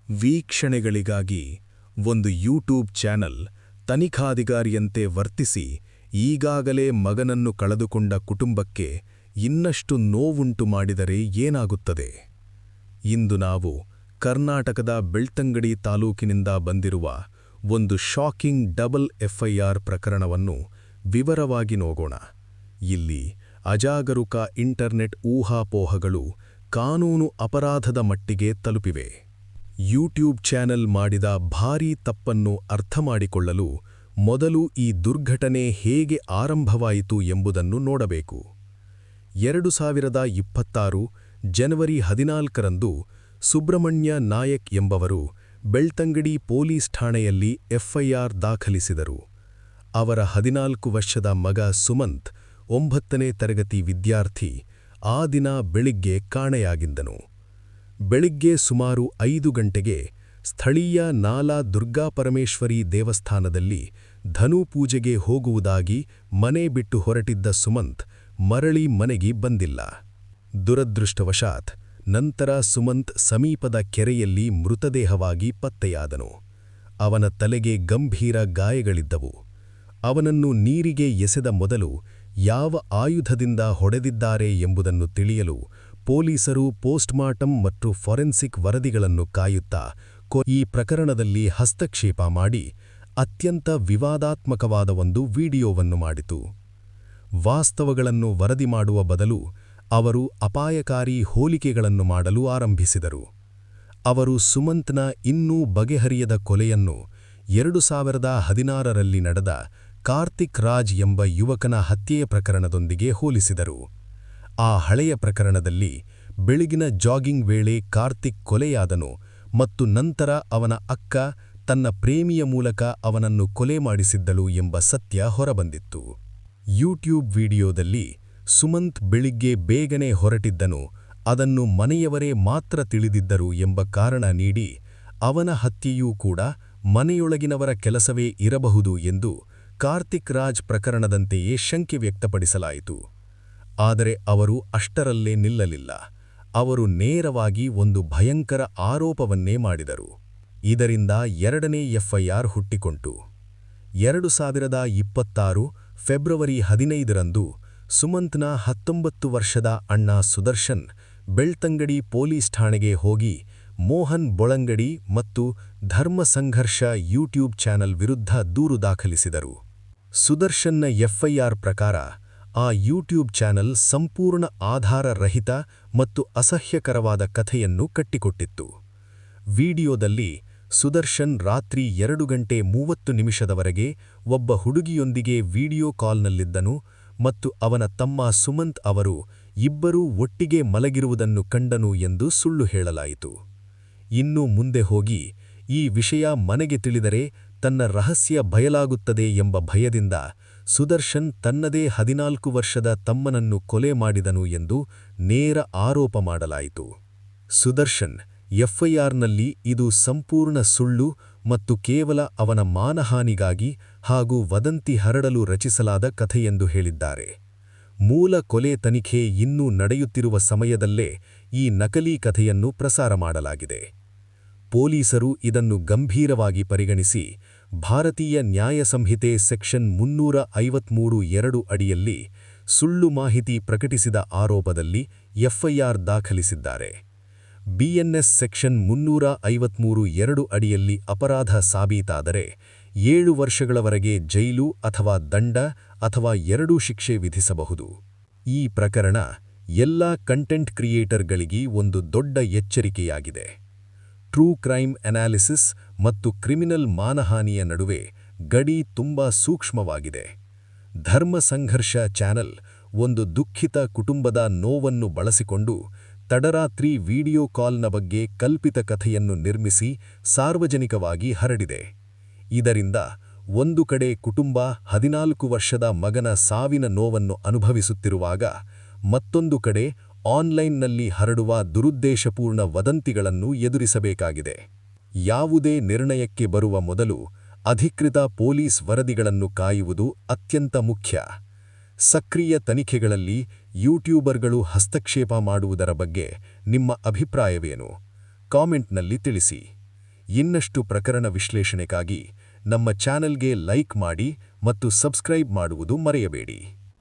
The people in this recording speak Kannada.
ವೀಕ್ಷಣೆಗಳಿಗಾಗಿ ಒಂದು ಯೂಟ್ಯೂಬ್ ಚಾನೆಲ್ ತನಿಖಾಧಿಕಾರಿಯಂತೆ ವರ್ತಿಸಿ ಈಗಾಗಲೇ ಮಗನನ್ನು ಕಳೆದುಕೊಂಡ ಕುಟುಂಬಕ್ಕೆ ಇನ್ನಷ್ಟು ನೋವುಂಟು ಮಾಡಿದರೆ ಏನಾಗುತ್ತದೆ? ಇಂದು ನಾವು ಕರ್ನಾಟಕದ ಬೆಳ್ತಂಗಡಿ ತಾಲೂಕಿನಿಂದ ಬಂದಿರುವ ಒಂದು ಶಾಕಿಂಗ್ ಡಬಲ್ ಎಫ್ಐಆರ್ ಪ್ರಕರಣವನ್ನು ವಿವರವಾಗಿ ನೋಡೋಣ. ಇಲ್ಲಿ ಅಜಾಗರೂಕ ಇಂಟರ್ನೆಟ್ ಊಹಾಪೋಹಗಳು ಕಾನೂನು ಅಪರಾಧದ ಮಟ್ಟಿಗೆ ತಲುಪಿವೆ. ಯೂಟ್ಯೂಬ್ ಚಾನೆಲ್ ಮಾಡಿದ ಭಾರೀ ತಪ್ಪನ್ನು ಅರ್ಥಮಾಡಿಕೊಳ್ಳಲು ಮೊದಲು ಈ ದುರ್ಘಟನೆ ಹೇಗೆ ಆರಂಭವಾಯಿತು ಎಂಬುದನ್ನು ನೋಡಬೇಕು. 2026 ಜನವರಿ 14ರಂದು ಸುಬ್ರಹ್ಮಣ್ಯ ನಾಯಕ್ ಎಂಬವರು ಬೆಳ್ತಂಗಡಿ ಪೊಲೀಸ್ ಠಾಣೆಯಲ್ಲಿ ಎಫ್ಐಆರ್ ದಾಖಲಿಸಿದರು. ಅವರ 14 ವರ್ಷದ ಮಗ ಸುಮಂತ್ 9ನೇ ತರಗತಿ ವಿದ್ಯಾರ್ಥಿ ಆ ದಿನ ಬೆಳಿಗ್ಗೆ ಕಾಣೆಯಾಗಿದ್ದನು. ಬೆಳಿಗ್ಗೆ ಸುಮಾರು 5 ಗಂಟೆಗೆ ಸ್ಥಳೀಯ ನಾಲಾ ದುರ್ಗಾಪರಮೇಶ್ವರಿ ದೇವಸ್ಥಾನದಲ್ಲಿ ಧನು ಪೂಜೆಗೆ ಹೋಗುವುದಾಗಿ ಮನೆ ಬಿಟ್ಟು ಹೊರಟಿದ್ದ ಸುಮಂತ್ ಮರಳಿ ಮನೆಗೆ ಬಂದಿಲ್ಲ. ದುರದೃಷ್ಟವಶಾತ್ ನಂತರ ಸುಮಂತ್ ಸಮೀಪದ ಕೆರೆಯಲ್ಲಿ ಮೃತದೇಹವಾಗಿ ಪತ್ತೆಯಾದನು. ಅವನ ತಲೆಗೆ ಗಂಭೀರ ಗಾಯಗಳಿದ್ದವು. ಅವನನ್ನು ನೀರಿಗೆ ಎಸೆದ ಮೊದಲು ಯಾವ ಆಯುಧದಿಂದ ಹೊಡೆದಿದ್ದಾರೆ ಎಂಬುದನ್ನು ತಿಳಿಯಲು ಪೊಲೀಸರು ಪೋಸ್ಟ್ಮಾರ್ಟಂ ಮತ್ತು ಫಾರೆನ್ಸಿಕ್ ವರದಿಗಳನ್ನು ಕಾಯುತ್ತಾ ಈ ಪ್ರಕರಣದಲ್ಲಿ ಹಸ್ತಕ್ಷೇಪ ಮಾಡಿ ಅತ್ಯಂತ ವಿವಾದಾತ್ಮಕವಾದ ಒಂದು ವಿಡಿಯೋವನ್ನು ಮಾಡಿತು. ವಾಸ್ತವಗಳನ್ನು ವರದಿ ಮಾಡುವ ಬದಲು ಅವರು ಅಪಾಯಕಾರಿ ಹೋಲಿಕೆಗಳನ್ನು ಮಾಡಲು ಆರಂಭಿಸಿದರು. ಅವರು ಸುಮಂತ್ನ ಇನ್ನೂ ಬಗೆಹರಿಯದ ಕೊಲೆಯನ್ನು 2016ರಲ್ಲಿ ನಡೆದ ಕಾರ್ತಿಕ್ ರಾಜ್ ಎಂಬ ಯುವಕನ ಹತ್ಯೆಯ ಪ್ರಕರಣದೊಂದಿಗೆ ಹೋಲಿಸಿದರು. ಆ ಹಳೆಯ ಪ್ರಕರಣದಲ್ಲಿ ಬೆಳಗಿನ ಜಾಗಿಂಗ್ ವೇಳೆ ಕಾರ್ತಿಕ್ ಕೊಲೆಯಾದನು ಮತ್ತು ನಂತರ ಅವನ ಅಕ್ಕ ತನ್ನ ಪ್ರೇಮಿಯ ಮೂಲಕ ಅವನನ್ನು ಕೊಲೆ ಮಾಡಿಸಿದ್ದಳು ಎಂಬ ಸತ್ಯ ಹೊರಬಂದಿತ್ತು. ಯೂಟ್ಯೂಬ್ ವಿಡಿಯೋದಲ್ಲಿ ಸುಮಂತ್ ಬೆಳಿಗ್ಗೆ ಬೇಗನೆ ಹೊರಟಿದ್ದನು, ಅದನ್ನು ಮನೆಯವರೇ ಮಾತ್ರ ತಿಳಿದಿದ್ದರು ಎಂಬ ಕಾರಣ ನೀಡಿ ಅವನ ಹತ್ಯೆಯೂ ಕೂಡ ಮನೆಯೊಳಗಿನವರ ಕೆಲಸವೇ ಇರಬಹುದು ಎಂದು ಕಾರ್ತಿಕ್ ರಾಜ್ ಪ್ರಕರಣದಂತೆಯೇ ಶಂಕೆ ವ್ಯಕ್ತಪಡಿಸಲಾಯಿತು. ಆದರೆ ಅವರು ಅಷ್ಟರಲ್ಲೇ ನಿಲ್ಲಲಿಲ್ಲ. ಅವರು ನೇರವಾಗಿ ಒಂದು ಭಯಂಕರ ಆರೋಪವನ್ನೇ ಮಾಡಿದರು. ಇದರಿಂದ 2ನೇ ಎಫ್ಐಆರ್ ಹುಟ್ಟಿಕೊಂತು. 2026 ಫೆಬ್ರವರಿ 15ರಂದು ಸುಮಂತ್ನ 19 ವರ್ಷದ ಅಣ್ಣ ಸುದರ್ಶನ್ ಬೆಳ್ತಂಗಡಿ ಪೊಲೀಸ್ ಠಾಣೆಗೆ ಹೋಗಿ ಮೋಹನ್ ಬೊಳಂಗಡಿ ಮತ್ತು ಧರ್ಮ ಸಂಘರ್ಷ ಯೂಟ್ಯೂಬ್ ಚಾನೆಲ್ ವಿರುದ್ಧ ದೂರು ದಾಖಲಿಸಿದರು. ಸುದರ್ಶನ್ನ ಎಫ್ಐಆರ್ ಪ್ರಕಾರ ಆ ಯೂಟ್ಯೂಬ್ ಚಾನೆಲ್ ಸಂಪೂರ್ಣ ಆಧಾರ ರಹಿತ ಮತ್ತು ಅಸಹ್ಯಕರವಾದ ಕಥೆಯನ್ನು ಕಟ್ಟಿಕೊಟ್ಟಿತ್ತು. ವಿಡಿಯೋದಲ್ಲಿ ಸುದರ್ಶನ್ ರಾತ್ರಿ 2 ಗಂಟೆ 30 ನಿಮಿಷದವರೆಗೆ ಒಬ್ಬ ಹುಡುಗಿಯೊಂದಿಗೆ ವಿಡಿಯೋ ಕಾಲ್ನಲ್ಲಿದ್ದನು ಮತ್ತು ಅವನ ತಮ್ಮ ಸುಮಂತ್ ಅವರು ಇಬ್ಬರೂ ಒಟ್ಟಿಗೆ ಮಲಗಿರುವುದನ್ನು ಕಂಡನು ಎಂದು ಸುಳ್ಳು ಹೇಳಲಾಯಿತು. ಇನ್ನು ಮುಂದೆ ಹೋಗಿ ಈ ವಿಷಯ ಮನೆಗೆ ತಿಳಿದರೆ ತನ್ನ ರಹಸ್ಯ ಬಯಲಾಗುತ್ತದೆ ಎಂಬ ಭಯದಿಂದ ಸುದರ್ಶನ್ ತನ್ನದೇ 14 ವರ್ಷದ ತಮ್ಮನನ್ನು ಕೊಲೆ ಮಾಡಿದನು ಎಂದು ನೇರ ಆರೋಪ ಮಾಡಲಾಯಿತು. ಸುದರ್ಶನ್ ಎಫ್ಐಆರ್ನಲ್ಲಿ ಇದು ಸಂಪೂರ್ಣ ಸುಳ್ಳು ಮತ್ತು ಕೇವಲ ಅವನ ಮಾನಹಾನಿಗಾಗಿ ಹಾಗೂ ವದಂತಿ ಹರಡಲು ರಚಿಸಲಾದ ಕಥೆಯೆಂದು ಹೇಳಿದ್ದಾರೆ. ಮೂಲ ಕೊಲೆ ತನಿಖೆ ಇನ್ನೂ ನಡೆಯುತ್ತಿರುವ ಸಮಯದಲ್ಲೇ ಈ ನಕಲಿ ಕಥೆಯನ್ನು ಪ್ರಸಾರ ಮಾಡಲಾಗಿದೆ. ಪೊಲೀಸರು ಇದನ್ನು ಗಂಭೀರವಾಗಿ ಪರಿಗಣಿಸಿ ಭಾರತೀಯ ನ್ಯಾಯ ಸಂಹಿತೆ ಸೆಕ್ಷನ್ 353(2) ಅಡಿಯಲ್ಲಿ ಸುಳ್ಳು ಮಾಹಿತಿ ಪ್ರಕಟಿಸಿದ ಆರೋಪದಲ್ಲಿ ಎಫ್ಐಆರ್ ದಾಖಲಿಸಿದ್ದಾರೆ. ಬಿಎನ್ಎಸ್ ಸೆಕ್ಷನ್ 353(2) ಅಡಿಯಲ್ಲಿ ಅಪರಾಧ ಸಾಬೀತಾದರೆ 7 ವರ್ಷಗಳವರೆಗೆ ಜೈಲು ಅಥವಾ ದಂಡ ಅಥವಾ ಎರಡೂ ಶಿಕ್ಷೆ ವಿಧಿಸಬಹುದು. ಈ ಪ್ರಕರಣ ಎಲ್ಲಾ ಕಂಟೆಂಟ್ ಕ್ರಿಯೇಟರ್ಗಳಿಗೆ ಒಂದು ದೊಡ್ಡ ಎಚ್ಚರಿಕೆಯಾಗಿದೆ. ಟ್ರೂ ಕ್ರೈಮ್ ಅನಾಲಿಸಿಸ್ ಮತ್ತು ಕ್ರಿಮಿನಲ್ ಮಾನಹಾನಿಯ ನಡುವೆ ಗಡಿ ತುಂಬಾ ಸೂಕ್ಷ್ಮವಾಗಿದೆ. ಧರ್ಮ ಸಂಘರ್ಷ ಚಾನೆಲ್ ಒಂದು ದುಃಖಿತ ಕುಟುಂಬದ ನೋವನ್ನು ಬಳಸಿಕೊಂಡು ತಡರಾತ್ರಿ ವಿಡಿಯೋ ಕಾಲ್ನ ಬಗ್ಗೆ ಕಲ್ಪಿತ ಕಥೆಯನ್ನು ನಿರ್ಮಿಸಿ ಸಾರ್ವಜನಿಕವಾಗಿ ಹರಡಿದೆ. ಇದರಿಂದ ಒಂದು ಕಡೆ ಕುಟುಂಬ 14 ವರ್ಷದ ಮಗನ ಸಾವಿನ ನೋವನ್ನು ಅನುಭವಿಸುತ್ತಿರುವಾಗ ಮತ್ತೊಂದು ಕಡೆ ಆನ್ಲೈನ್ನಲ್ಲಿ ಹರಡುವ ದುರುದ್ದೇಶಪೂರ್ಣ ವದಂತಿಗಳನ್ನು ಎದುರಿಸಬೇಕಾಗಿದೆ. ಯಾವುದೇ ನಿರ್ಣಯಕ್ಕೆ ಬರುವ ಮೊದಲು ಅಧಿಕೃತ ಪೊಲೀಸ್ ವರದಿಗಳನ್ನು ಕಾಯುವುದು ಅತ್ಯಂತ ಮುಖ್ಯ. ಸಕ್ರಿಯ ತನಿಖೆಗಳಲ್ಲಿ ಯೂಟ್ಯೂಬರ್ಗಳು ಹಸ್ತಕ್ಷೇಪ ಮಾಡುವುದರ ಬಗ್ಗೆ ನಿಮ್ಮ ಅಭಿಪ್ರಾಯವೇನು? ಕಾಮೆಂಟ್ನಲ್ಲಿ ತಿಳಿಸಿ. ಇನ್ನಷ್ಟು ಪ್ರಕರಣ ವಿಶ್ಲೇಷಣೆಗಾಗಿ ನಮ್ಮ ಚಾನೆಲ್ಗೆ ಲೈಕ್ ಮಾಡಿ ಮತ್ತು ಸಬ್ಸ್ಕ್ರೈಬ್ ಮಾಡುವುದು ಮರೆಯಬೇಡಿ.